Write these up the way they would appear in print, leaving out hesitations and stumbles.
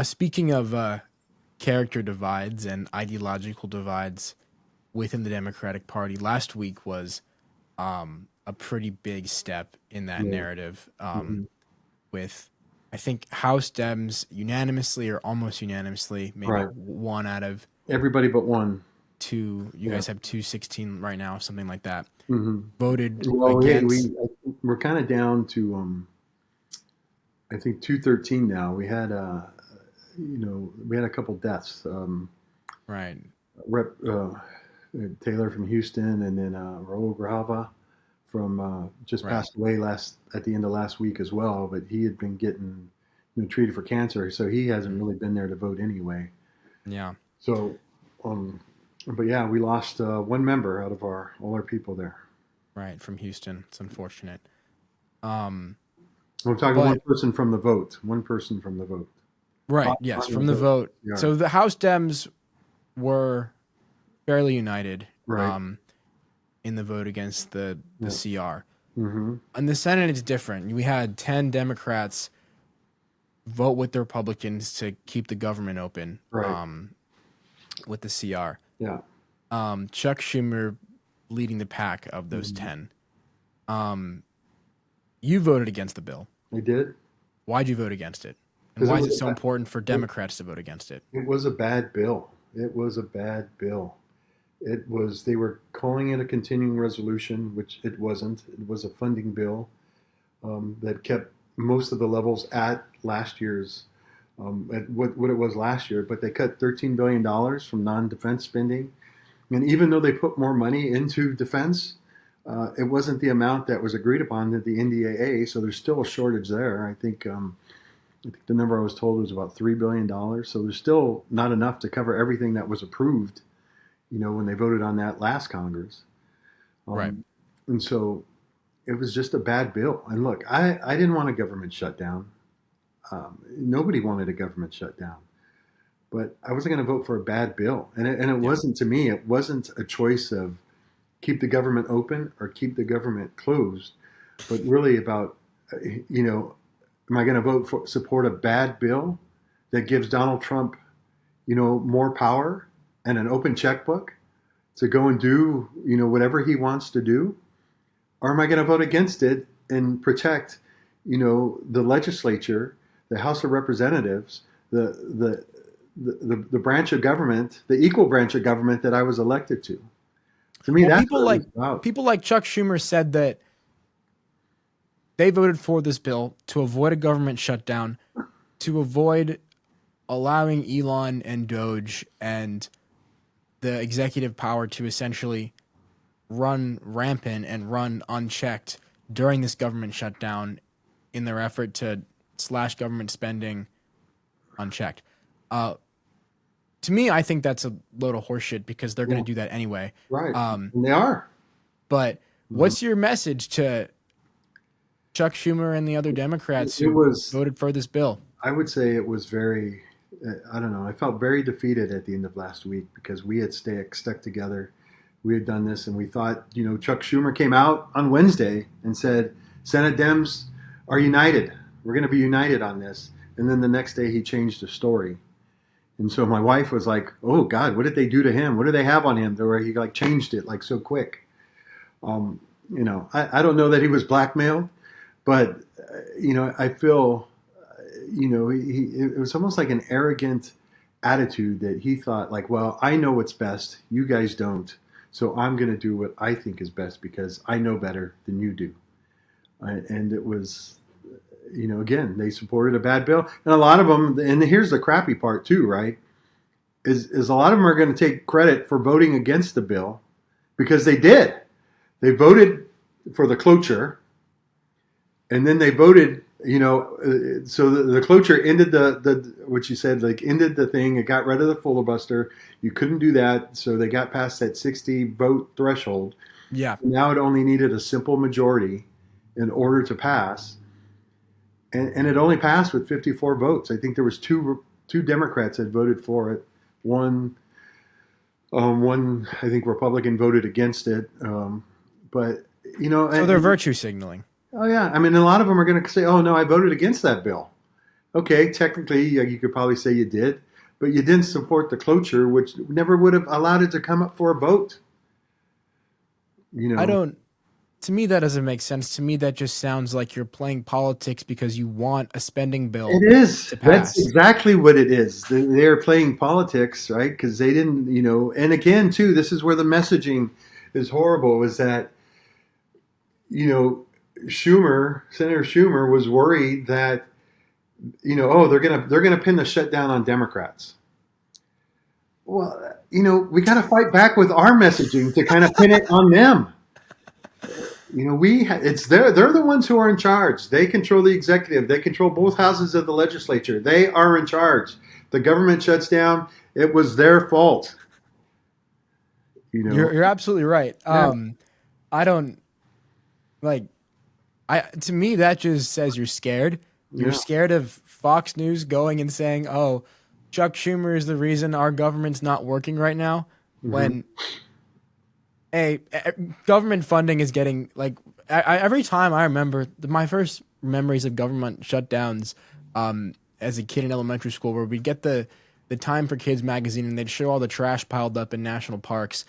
Speaking of character divides and ideological divides within the Democratic Party, last week was a pretty big step in that Yeah. narrative. Hmm. With I think House Dems unanimously or almost unanimously, maybe Right. one out of Everybody but one. two. You Yeah. guys have 216 right now, something like that. Hmm. Voted Well, against. we're kind of down to I think 213 now. We had a couple deaths. Right. Rep Taylor from Houston, and then Raul Grava from just Right. passed away last at the end of last week as well. But he had been getting treated for cancer, so he hasn't Mhm. really been there to vote anyway. Yeah. So, um, but yeah, we lost one member out of our all our people there. Right. From Houston. It's unfortunate. Um, I'm talking one but person from the vote. One person from the vote. right. On Yes. the From the vote. vote. Yeah. So the House Dems were fairly united Right. in the vote against the Yeah. CR. Mm-hmm. In the Senate, it's different. We had 10 Democrats vote with the Republicans to keep the government open Right. with the CR. Yeah. Chuck Schumer leading the pack of those Mm-hmm. 10. Um, you voted against the bill. I did Why'd you vote against it? And because why is it so important for Democrats to vote against it? it was a bad bill. It was a bad bill. It was they were calling it a continuing resolution, which it wasn't. It was a funding bill that kept most of the levels at last year's at what it was last year, but they cut $13 billion from non-defense spending. And even though they put more money into defense, it wasn't the amount that was agreed upon at the NDAA. So there's still a shortage there. I think the number I was told was about $3 billion. So there's still not enough to cover everything that was approved. When they voted on that last Congress, Right. um, and so it was just a bad bill. And look, I didn't want a government shutdown. Nobody wanted a government shutdown, but I wasn't going to vote for a bad bill. And it Yeah. wasn't to me. It wasn't a choice of keep the government open or keep the government closed, but really about you know, am I going to vote for support a bad bill that gives Donald Trump more power and an open checkbook to go and do whatever he wants to do, or am I going to vote against it and protect the legislature, the House of Representatives, the the branch of government, the equal branch of government that I was elected to? To me, Well, that's what it was about. people like Chuck Schumer said that they voted for this bill to avoid a government shutdown, to avoid allowing Elon and Doge and the executive power to essentially run rampant and run unchecked during this government shutdown in their effort to slash government spending unchecked. Uh, to me, I think that's a load of horseshit because they're going Yeah, to do that anyway. right. Um, And they are. but Mhm. what's your message to Chuck Schumer and the other Democrats It who was. voted for this bill? I would say it was very. I don't know. I felt very defeated at the end of last week because we had stuck together. We had done this, and we thought, Chuck Schumer came out on Wednesday and said, "Senate Dems are united. We're going to be united on this." And then the next day, he changed the story. And so my wife was like, "Oh God, what did they do to him? What do they have on him?" To where he like changed it like so quick. I don't know that he was blackmailed, but I feel, it was almost like an arrogant attitude that he thought like, well, I know what's best, you guys don't, so I'm going to do what I think is best because I know better than you do. And it was, again, they supported a bad bill, and a lot of them. And here's the crappy part too, right? Is a lot of them are going to take credit for voting against the bill because they did. They voted for the cloture, and then they voted. So the cloture ended the what you said, like ended the thing. It got rid of the filibuster. You couldn't do that, so they got past that 60 vote threshold. Yeah. Now it only needed a simple majority in order to pass, and it only passed with 54 votes. I think there was two Democrats that voted for it. One I think Republican voted against it. But So they're virtue signaling. oh yeah, I mean, a lot of them are going to say, "Oh no, I voted against that bill," Okay, technically, you could probably say you did, but you didn't support the cloture, which never would have allowed it to come up for a vote. You I know, don't. To me, that doesn't make sense. To me, that just sounds like you're playing politics because you want a spending bill it is. to That's pass. exactly what it is. They're playing politics, right? Because they didn't, and again, too, this is where the messaging is horrible, is that, you know, Senator Schumer was worried that, oh, they're gonna pin the shutdown on Democrats. Well, we got to fight back with our messaging to kind of pin it on them. It's they're the ones who are in charge. They control the executive. They control both houses of the legislature. They are in charge. The government shuts down. It was their fault. You know. You're absolutely right. Yeah. I don't like. I To me that just says you're scared. You're Yeah. scared of Fox News going and saying, "Oh, Chuck Schumer is the reason our government's not working right now." Hmm. When government funding is getting like every time I remember my first memories of government shutdowns as a kid in elementary school, where we'd get the Time for Kids magazine and they'd show all the trash piled up in national parks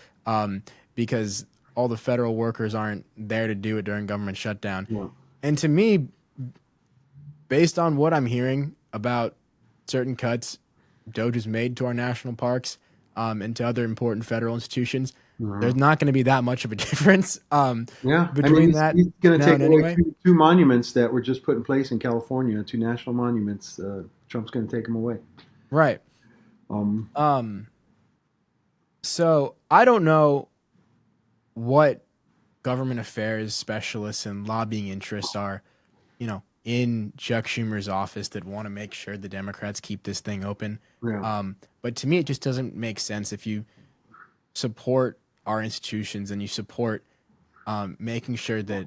because all the federal workers aren't there to do it during government shutdown. Yeah. And to me, based on what I'm hearing about certain cuts Doge has made to our national parks and to other important federal institutions, Hmm. there's not going to be that much of a difference Yeah. I mean, between that he's going to now take and away anyway. two monuments that were just put in place in California. Two national monuments. Trump's going to take them away. Right. Um, Um, so I don't know what government affairs specialists and lobbying interests are, in Chuck Schumer's office that want to make sure the Democrats keep this thing open. yeah. But to me, it just doesn't make sense if you support our institutions and you support making sure that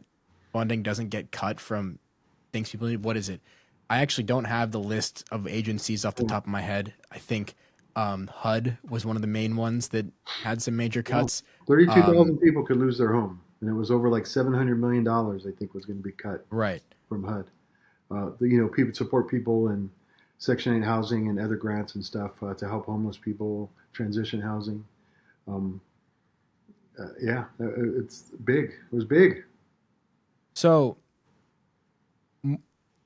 funding doesn't get cut from things people need. What is it? I actually don't have the list of agencies off the top of my head. I think HUD was one of the main ones that had some major Yeah. cuts. 32,000 people could lose their home, and it was over like $700 million. I think was going to be cut Right. from HUD. People support people in Section 8 housing and other grants and stuff to help homeless people transition housing. Um, yeah, it's big. It was big. So,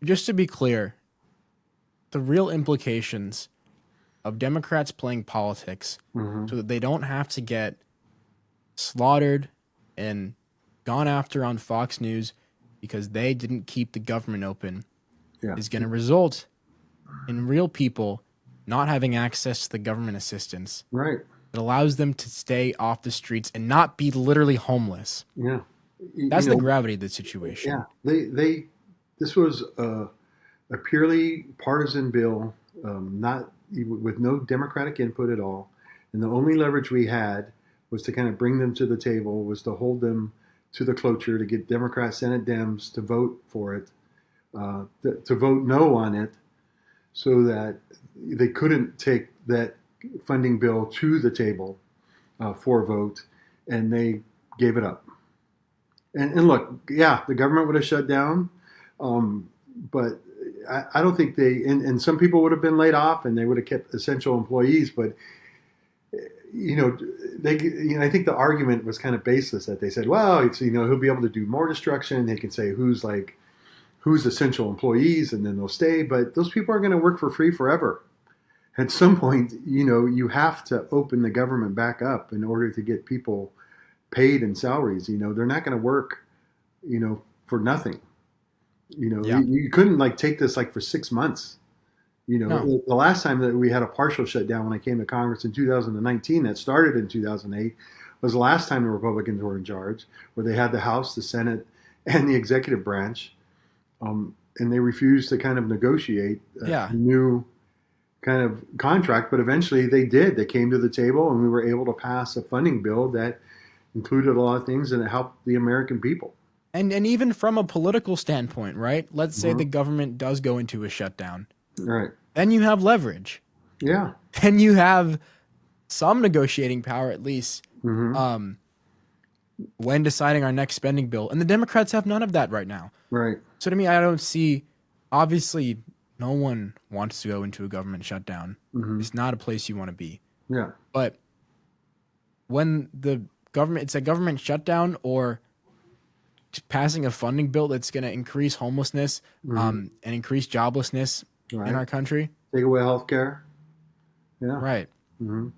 just to be clear, the real implications of Democrats playing politics Hmm. so that they don't have to get slaughtered and gone after on Fox News because they didn't keep the government open Yeah, is going to result in real people not having access to the government assistance right. that allows them to stay off the streets and not be literally homeless. Yeah, you, That's you the know, gravity of the yeah. situation. This was a purely partisan bill, not with no Democratic input at all, and the only leverage we had was to kind of bring them to the table, was to hold them to the cloture, to get Democrat Senate Dems to vote for it, to vote no on it, so that they couldn't take that funding bill to the table for a vote, and they gave it up. And look, yeah, the government would have shut down, but I don't think and some people would have been laid off, and they would have kept essential employees. But you know, I think the argument was kind of baseless that they said, well, he'll be able to do more destruction. They can say who's essential employees, and then they'll stay. But those people are going to work for free forever. At some point, you have to open the government back up in order to get people paid and salaries. They're not going to work, for nothing. Yeah. You couldn't like take this like for 6 months. No. The last time that we had a partial shutdown when I came to Congress in 2019, that started in 2008, was the last time the Republicans were in charge, where they had the House, the Senate, and the executive branch, and they refused to kind of negotiate Yeah. a new kind of contract. But eventually they did. They came to the table, and we were able to pass a funding bill that included a lot of things, and it helped the American people. And even from a political standpoint, right? Let's say Mhm. the government does go into a shutdown. Right. Then you have leverage. Yeah. Then you have some negotiating power at least Hmm. um, when deciding our next spending bill. And the Democrats have none of that right now. Right. So to me, I don't see, obviously, No one wants to go into a government shutdown. Hmm. It's not a place you want to be. Yeah. But when it's a government shutdown or passing a funding bill that's going to increase homelessness Hmm. and increase joblessness in Right. our country. Take away health care. Yeah. Right. Hmm.